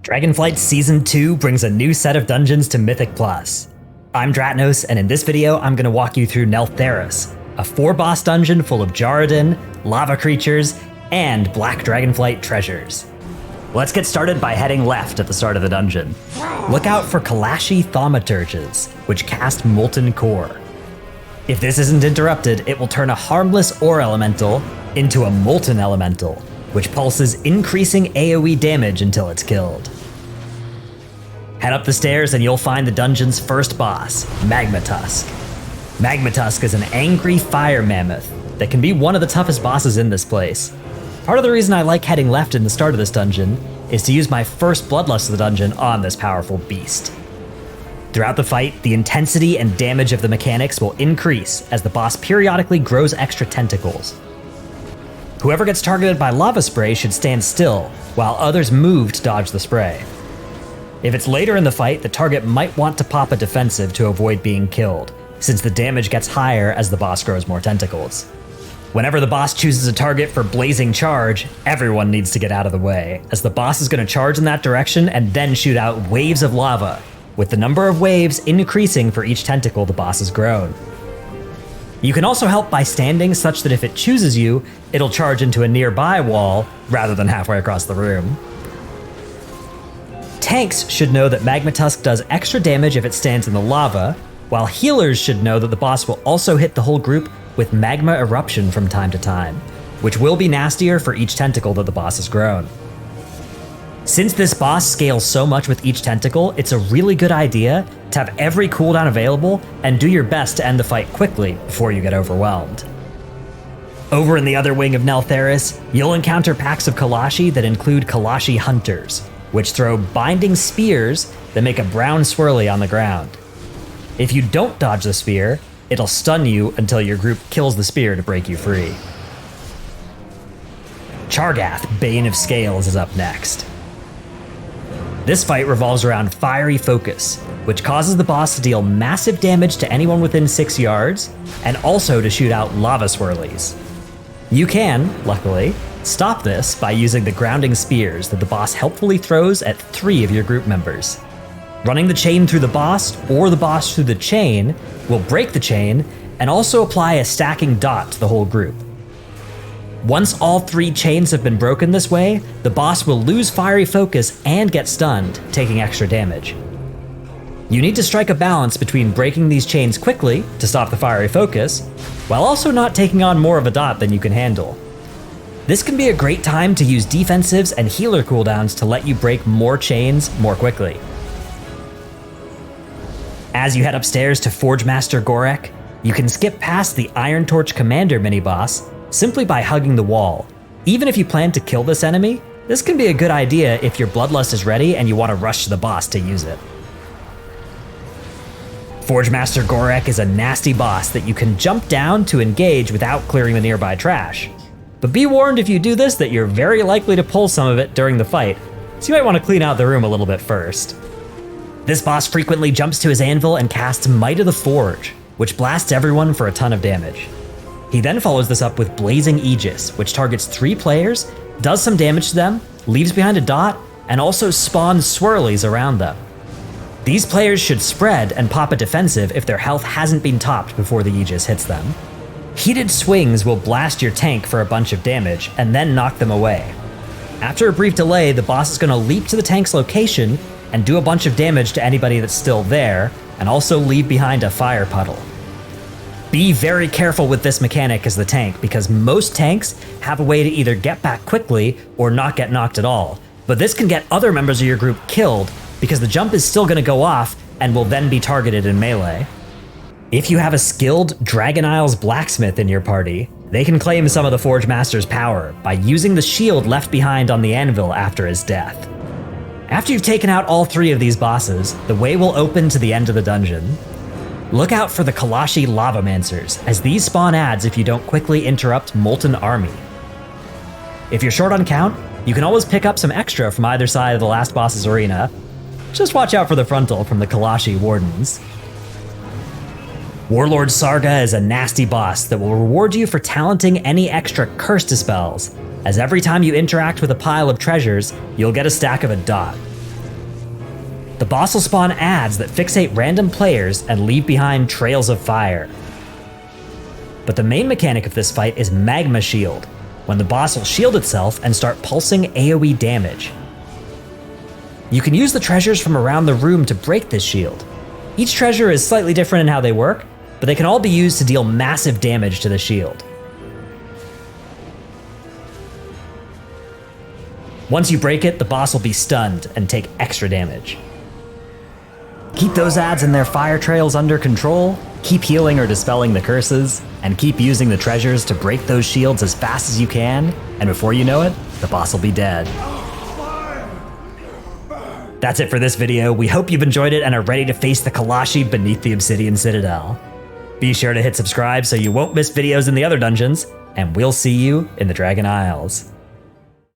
Dragonflight Season 2 brings a new set of dungeons to Mythic Plus. I'm Dratnos, and in this video I'm going to walk you through Neltharus, a 4-boss dungeon full of Jarradin, lava creatures, and black Dragonflight treasures. Let's get started by heading left at the start of the dungeon. Look out for Kalashi Thaumaturges, which cast Molten Core. If this isn't interrupted, it will turn a harmless ore elemental into a molten elemental, which pulses increasing AoE damage until it's killed. Head up the stairs and you'll find the dungeon's first boss, Magmatusk. Magmatusk is an angry fire mammoth that can be one of the toughest bosses in this place. Part of the reason I like heading left in the start of this dungeon is to use my first bloodlust of the dungeon on this powerful beast. Throughout the fight, the intensity and damage of the mechanics will increase as the boss periodically grows extra tentacles. Whoever gets targeted by lava spray should stand still, while others move to dodge the spray. If it's later in the fight, the target might want to pop a defensive to avoid being killed, since the damage gets higher as the boss grows more tentacles. Whenever the boss chooses a target for blazing charge, everyone needs to get out of the way, as the boss is going to charge in that direction and then shoot out waves of lava, with the number of waves increasing for each tentacle the boss has grown. You can also help by standing such that if it chooses you, it'll charge into a nearby wall rather than halfway across the room. Tanks should know that Magmatusk does extra damage if it stands in the lava, while healers should know that the boss will also hit the whole group with magma eruption from time to time, which will be nastier for each tentacle that the boss has grown. Since this boss scales so much with each tentacle, it's a really good idea to have every cooldown available and do your best to end the fight quickly before you get overwhelmed. Over in the other wing of Neltharus, you'll encounter packs of Kalashi that include Kalashi Hunters, which throw binding spears that make a brown swirly on the ground. If you don't dodge the spear, it'll stun you until your group kills the spear to break you free. Chargath, Bane of Scales, is up next. This fight revolves around Fiery Focus, which causes the boss to deal massive damage to anyone within 6 yards, and also to shoot out lava swirlies. You can, luckily, stop this by using the grounding spears that the boss helpfully throws at 3 of your group members. Running the chain through the boss, or the boss through the chain, will break the chain, and also apply a stacking dot to the whole group. Once all 3 chains have been broken this way, the boss will lose Fiery Focus and get stunned, taking extra damage. You need to strike a balance between breaking these chains quickly to stop the Fiery Focus, while also not taking on more of a dot than you can handle. This can be a great time to use defensives and healer cooldowns to let you break more chains more quickly. As you head upstairs to Forgemaster Gorek, you can skip past the Iron Torch Commander mini-boss simply by hugging the wall. Even if you plan to kill this enemy, this can be a good idea if your bloodlust is ready and you want to rush to the boss to use it. Forgemaster Gorek is a nasty boss that you can jump down to engage without clearing the nearby trash. But be warned if you do this that you're very likely to pull some of it during the fight, so you might want to clean out the room a little bit first. This boss frequently jumps to his anvil and casts Might of the Forge, which blasts everyone for a ton of damage. He then follows this up with Blazing Aegis, which targets 3 players, does some damage to them, leaves behind a dot, and also spawns swirlies around them. These players should spread and pop a defensive if their health hasn't been topped before the Aegis hits them. Heated swings will blast your tank for a bunch of damage and then knock them away. After a brief delay, the boss is going to leap to the tank's location and do a bunch of damage to anybody that's still there, and also leave behind a fire puddle. Be very careful with this mechanic as the tank, because most tanks have a way to either get back quickly or not get knocked at all, but this can get other members of your group killed because the jump is still going to go off and will then be targeted in melee. If you have a skilled Dragon Isles blacksmith in your party, they can claim some of the Forge Master's power by using the shield left behind on the anvil after his death. After you've taken out all 3 of these bosses, the way will open to the end of the dungeon. Look out for the Kalashi Lavamancers, as these spawn adds if you don't quickly interrupt Molten Army. If you're short on count, you can always pick up some extra from either side of the last boss's arena. Just watch out for the frontal from the Kalashi Wardens. Warlord Sargha is a nasty boss that will reward you for talenting any extra curse dispels, as every time you interact with a pile of treasures, you'll get a stack of a dot. The boss will spawn ads that fixate random players and leave behind trails of fire. But the main mechanic of this fight is Magma Shield, when the boss will shield itself and start pulsing AoE damage. You can use the treasures from around the room to break this shield. Each treasure is slightly different in how they work, but they can all be used to deal massive damage to the shield. Once you break it, the boss will be stunned and take extra damage. Keep those ads and their fire trails under control, keep healing or dispelling the curses, and keep using the treasures to break those shields as fast as you can, and before you know it, the boss will be dead. That's it for this video. We hope you've enjoyed it and are ready to face the Kalashi beneath the Obsidian Citadel. Be sure to hit subscribe so you won't miss videos in the other dungeons, and we'll see you in the Dragon Isles.